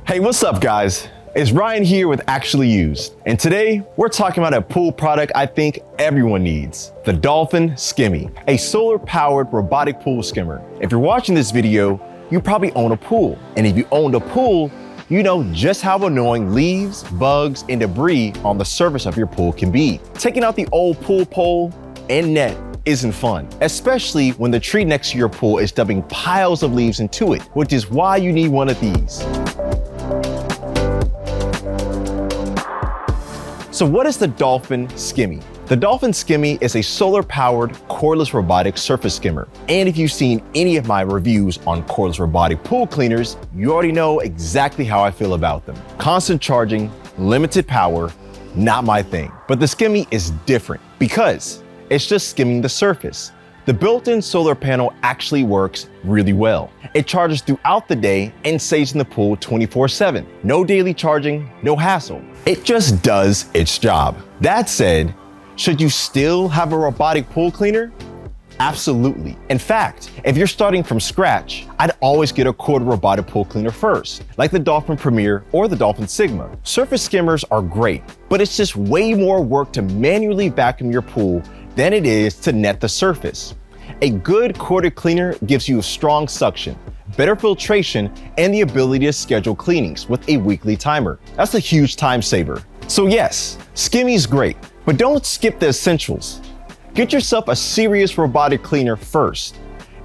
Hey, what's up guys? It's Ryan here with Actually Used. And today we're talking about a pool product I think everyone needs, the Dolphin Skimmi, a solar powered robotic pool skimmer. If you're watching this video, you probably own a pool. And if you owned a pool, you know just how annoying leaves, bugs, and debris on the surface of your pool can be. Taking out the old pool pole and net isn't fun, especially when the tree next to your pool is dumping piles of leaves into it, which is why you need one of these. So what is the Dolphin Skimmi? The Dolphin Skimmi is a solar-powered cordless robotic surface skimmer. And if you've seen any of my reviews on cordless robotic pool cleaners, you already know exactly how I feel about them. Constant charging, limited power, not my thing. But the Skimmi is different because it's just skimming the surface. The built-in solar panel actually works really well. It charges throughout the day and stays in the pool 24/7. No daily charging, no hassle. It just does its job. That said, should you still have a robotic pool cleaner? Absolutely. In fact, if you're starting from scratch, I'd always get a corded robotic pool cleaner first, like the Dolphin Premier or the Dolphin Sigma. Surface skimmers are great, but it's just way more work to manually vacuum your pool than it is to net the surface. A good corded cleaner gives you a strong suction, better filtration, and the ability to schedule cleanings with a weekly timer. That's a huge time saver. So yes, Skimmi's great, but don't skip the essentials. Get yourself a serious robotic cleaner first,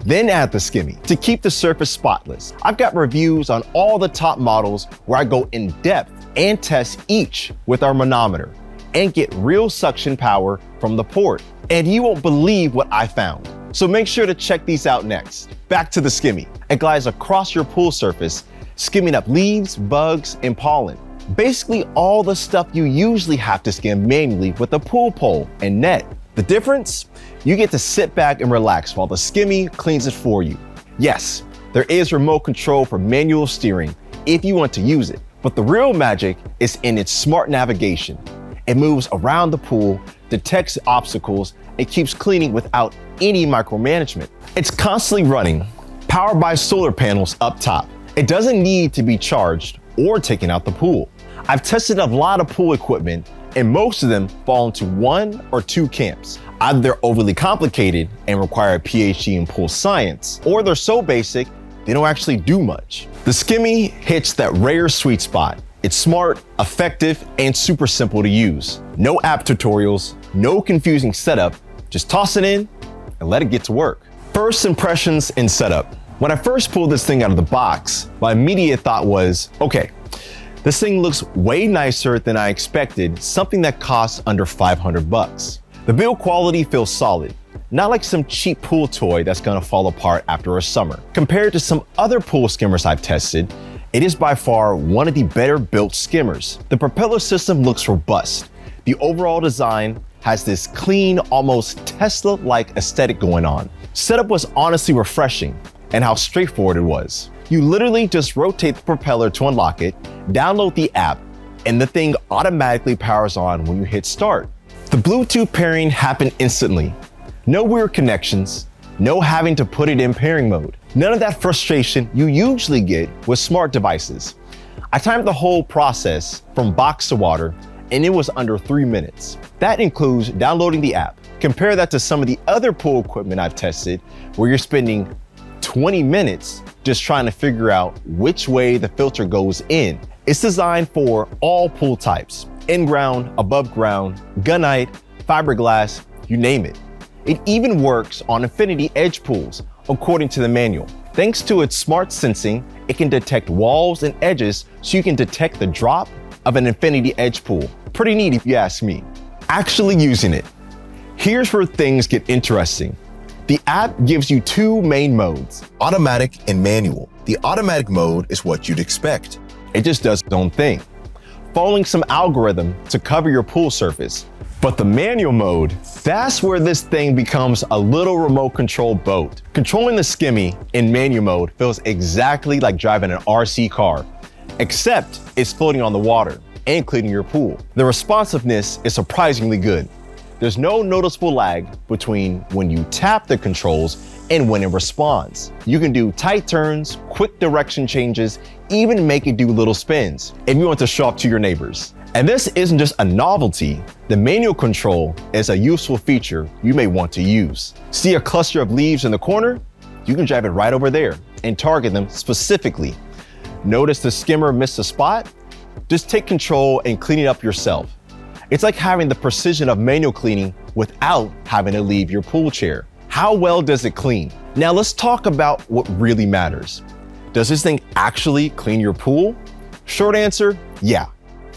then add the Skimmi to keep the surface spotless. I've got reviews on all the top models where I go in depth and test each with our manometer and get real suction power from the port. And you won't believe what I found. So make sure to check these out next. Back to the Skimmi. It glides across your pool surface, skimming up leaves, bugs, and pollen. Basically all the stuff you usually have to skim manually with a pool pole and net. The difference? You get to sit back and relax while the Skimmi cleans it for you. Yes, there is remote control for manual steering if you want to use it, but the real magic is in its smart navigation. It moves around the pool, detects obstacles, and keeps cleaning without any micromanagement. It's constantly running, powered by solar panels up top. It doesn't need to be charged or taken out the pool. I've tested a lot of pool equipment, and most of them fall into one or two camps. Either they're overly complicated and require a PhD in pool science, or they're so basic they don't actually do much. The Skimmi hits that rare sweet spot. It's smart, effective, and super simple to use. No app tutorials, no confusing setup, just toss it in and let it get to work. First impressions and setup. When I first pulled this thing out of the box, my immediate thought was, okay, this thing looks way nicer than I expected, something that costs under 500 bucks. The build quality feels solid, not like some cheap pool toy that's gonna fall apart after a summer. Compared to some other pool skimmers I've tested, it is by far one of the better built skimmers. The propeller system looks robust. The overall design has this clean, almost Tesla-like aesthetic going on. Setup was honestly refreshing, and how straightforward it was. You literally just rotate the propeller to unlock it, download the app, and the thing automatically powers on when you hit start. The Bluetooth pairing happened instantly. No weird connections, no having to put it in pairing mode. None of that frustration you usually get with smart devices. I timed the whole process from box to water, and it was under 3 minutes. That includes downloading the app. Compare that to some of the other pool equipment I've tested where you're spending 20 minutes just trying to figure out which way the filter goes in. It's designed for all pool types, in-ground, above ground, gunite, fiberglass, you name it. It even works on infinity edge pools, according to the manual. Thanks to its smart sensing, it can detect walls and edges so you can detect the drop of an infinity edge pool. Pretty neat if you ask me. Actually using it. Here's where things get interesting. The app gives you two main modes, automatic and manual. The automatic mode is what you'd expect. It just does its own thing, following some algorithm to cover your pool surface. But the manual mode, that's where this thing becomes a little remote control boat. Controlling the Skimmi in manual mode feels exactly like driving an RC car, except it's floating on the water and cleaning your pool. The responsiveness is surprisingly good. There's no noticeable lag between when you tap the controls and when it responds. You can do tight turns, quick direction changes, even make it do little spins if you want to show off to your neighbors. And this isn't just a novelty. The manual control is a useful feature you may want to use. See a cluster of leaves in the corner? You can drive it right over there and target them specifically. Notice the skimmer missed a spot? Just take control and clean it up yourself. It's like having the precision of manual cleaning without having to leave your pool chair. How well does it clean? Now let's talk about what really matters. Does this thing actually clean your pool? Short answer, yeah,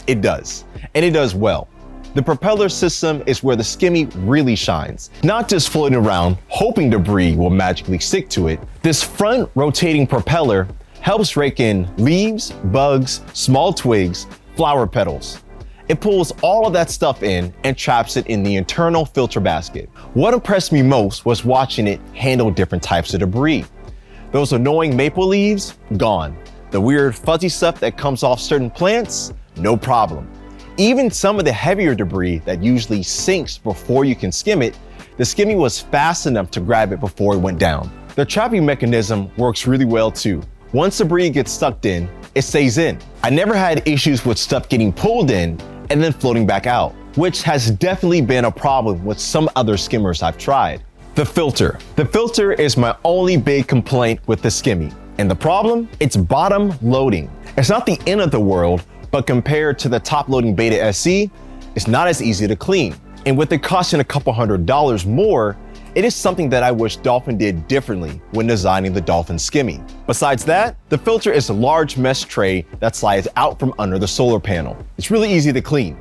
it does. And it does well. The propeller system is where the Skimmi really shines. Not just floating around, hoping debris will magically stick to it. This front rotating propeller helps rake in leaves, bugs, small twigs, flower petals. It pulls all of that stuff in and traps it in the internal filter basket. What impressed me most was watching it handle different types of debris. Those annoying maple leaves, gone. The weird fuzzy stuff that comes off certain plants, no problem. Even some of the heavier debris that usually sinks before you can skim it, the Skimmi was fast enough to grab it before it went down. The trapping mechanism works really well too. Once debris gets sucked in, it stays in. I never had issues with stuff getting pulled in and then floating back out, which has definitely been a problem with some other skimmers I've tried. The filter. The filter is my only big complaint with the Skimmi. And the problem? It's bottom loading. It's not the end of the world, but compared to the top loading Betta SE, it's not as easy to clean. And with it costing a couple $100 more, it is something that I wish Dolphin did differently when designing the Dolphin Skimmi. Besides that, the filter is a large mesh tray that slides out from under the solar panel. It's really easy to clean.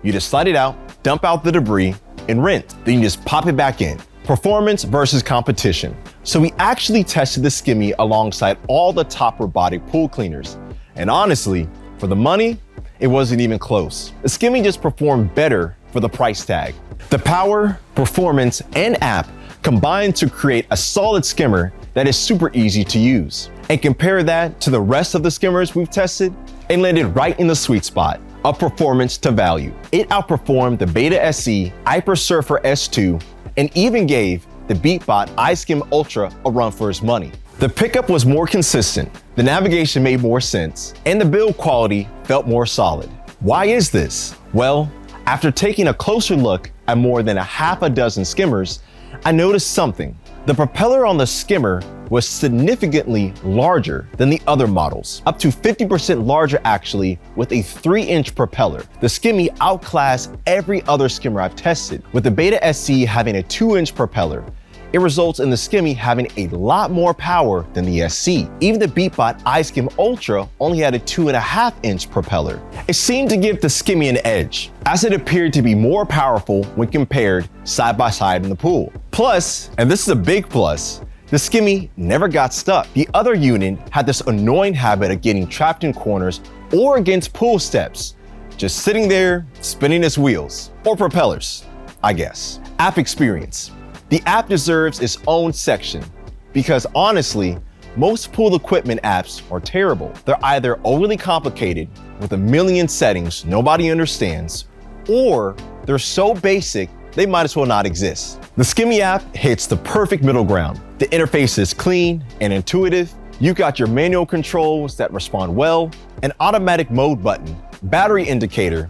You just slide it out, dump out the debris, and rinse. Then you just pop it back in. Performance versus competition. So we actually tested the Skimmi alongside all the top robotic pool cleaners. And honestly, for the money, it wasn't even close. The Skimmi just performed better for the price tag. The power, performance, and app combine to create a solid skimmer that is super easy to use. And compare that to the rest of the skimmers we've tested, and landed right in the sweet spot of performance to value. It outperformed the Betta SE, Aiper Surfer S2, and even gave the Beatbot iSkim Ultra a run for its money. The pickup was more consistent, the navigation made more sense, and the build quality felt more solid. Why is this? Well, after taking a closer look at more than a half a dozen skimmers, I noticed something. The propeller on the skimmer was significantly larger than the other models, up to 50% larger actually, with a 3-inch propeller. The Skimmi outclassed every other skimmer I've tested, with the Betta SE having a 2-inch propeller. It results in the Skimmi having a lot more power than the SE. Even the Beatbot iSkim Ultra only had a 2.5-inch propeller. It seemed to give the Skimmi an edge, as it appeared to be more powerful when compared side by side in the pool. Plus, and this is a big plus, the Skimmi never got stuck. The other unit had this annoying habit of getting trapped in corners or against pool steps, just sitting there spinning its wheels, or propellers, I guess. App experience. The app deserves its own section because honestly, most pool equipment apps are terrible. They're either overly complicated with a million settings nobody understands, or they're so basic they might as well not exist. The Skimmi app hits the perfect middle ground. The interface is clean and intuitive. You got your manual controls that respond well, an automatic mode button, battery indicator,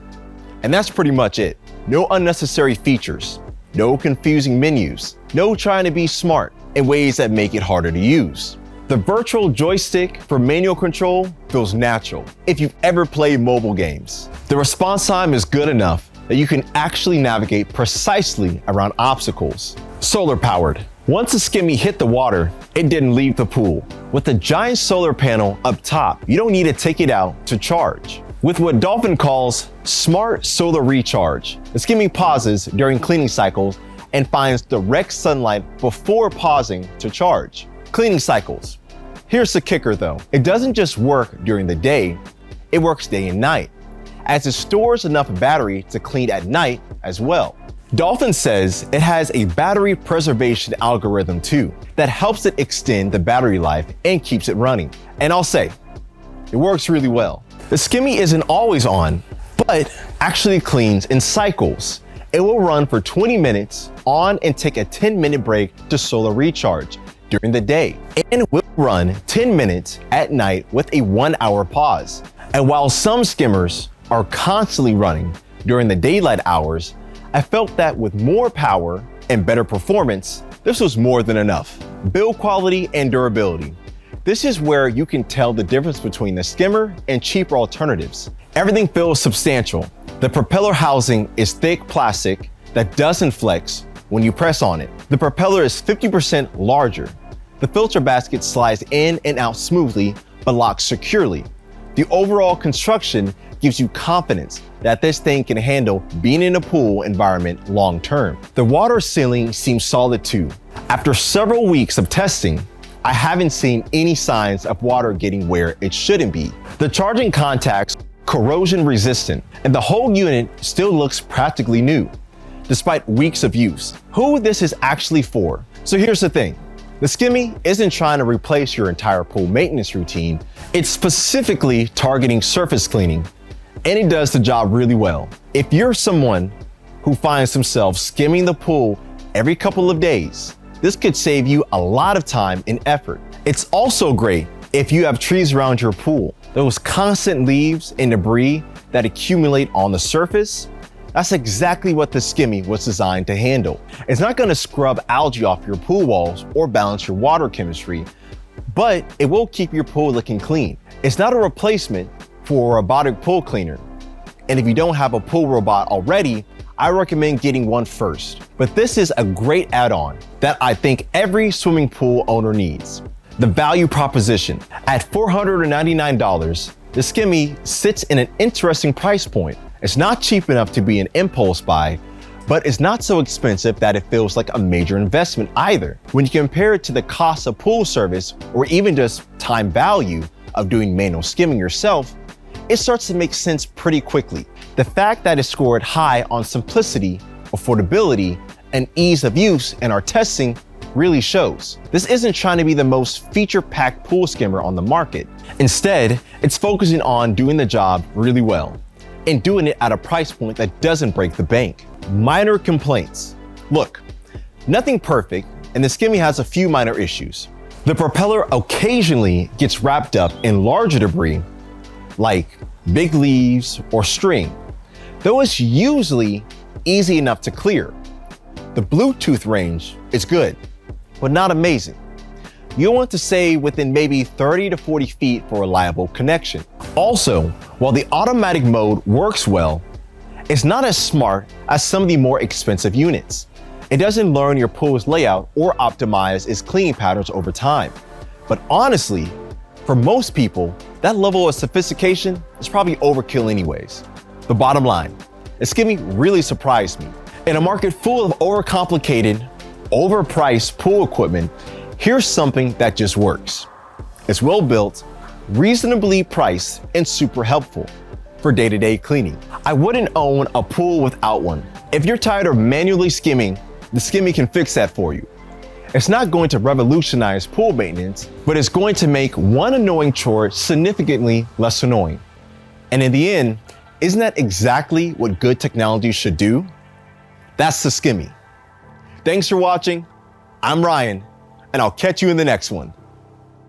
and that's pretty much it. No unnecessary features. No confusing menus, no trying to be smart in ways that make it harder to use. The virtual joystick for manual control feels natural if you've ever played mobile games. The response time is good enough that you can actually navigate precisely around obstacles. Solar powered. Once the Skimmi hit the water, it didn't leave the pool. With the giant solar panel up top, you don't need to take it out to charge. With what Dolphin calls smart solar recharge, the Skimmi pauses during cleaning cycles and finds direct sunlight before pausing to charge. Cleaning cycles. Here's the kicker though. It doesn't just work during the day, it works day and night, as it stores enough battery to clean at night as well. Dolphin says it has a battery preservation algorithm too that helps it extend the battery life and keeps it running. And I'll say, it works really well. The Skimmi isn't always on, but actually cleans in cycles. It will run for 20 minutes on and take a 10-minute break to solar recharge, during the day and will run 10 minutes at night with a 1-hour pause. And while some skimmers are constantly running during the daylight hours, I felt that with more power and better performance, this was more than enough. Build quality and durability. This is where you can tell the difference between the skimmer and cheaper alternatives. Everything feels substantial. The propeller housing is thick plastic that doesn't flex when you press on it. The propeller is 50% larger. The filter basket slides in and out smoothly, but locks securely. The overall construction gives you confidence that this thing can handle being in a pool environment long term. The water sealing seems solid too. After several weeks of testing, I haven't seen any signs of water getting where it shouldn't be. The charging contacts corrosion resistant, and the whole unit still looks practically new, despite weeks of use. Who this is actually for? So here's the thing. The Skimmi isn't trying to replace your entire pool maintenance routine. It's specifically targeting surface cleaning, and it does the job really well. If you're someone who finds themselves skimming the pool every couple of days, this could save you a lot of time and effort. It's also great if you have trees around your pool. Those constant leaves and debris that accumulate on the surface, that's exactly what the Skimmi was designed to handle. It's not going to scrub algae off your pool walls or balance your water chemistry, but it will keep your pool looking clean. It's not a replacement for a robotic pool cleaner. And if you don't have a pool robot already, I recommend getting one first. But this is a great add-on that I think every swimming pool owner needs. The value proposition. At $499, the Skimmi sits in an interesting price point. It's not cheap enough to be an impulse buy, but it's not so expensive that it feels like a major investment either. When you compare it to the cost of pool service or even just time value of doing manual skimming yourself, it starts to make sense pretty quickly. The fact that it scored high on simplicity, affordability, and ease of use in our testing really shows. This isn't trying to be the most feature-packed pool skimmer on the market. Instead, it's focusing on doing the job really well and doing it at a price point that doesn't break the bank. Minor complaints. Look, nothing perfect, and the Skimmi has a few minor issues. The propeller occasionally gets wrapped up in larger debris, like big leaves or string, though it's usually easy enough to clear. The Bluetooth range is good, but not amazing. You'll want to stay within maybe 30 to 40 feet for a reliable connection. Also, while the automatic mode works well, it's not as smart as some of the more expensive units. It doesn't learn your pool's layout or optimize its cleaning patterns over time. But honestly, for most people, that level of sophistication is probably overkill anyways. The bottom line, the Skimmi really surprised me. In a market full of overcomplicated, overpriced pool equipment, here's something that just works. It's well built, reasonably priced, and super helpful for day-to-day cleaning. I wouldn't own a pool without one. If you're tired of manually skimming, the Skimmi can fix that for you. It's not going to revolutionize pool maintenance, but it's going to make one annoying chore significantly less annoying. And in the end, isn't that exactly what good technology should do? That's the Skimmi. Thanks for watching. I'm Ryan, and I'll catch you in the next one.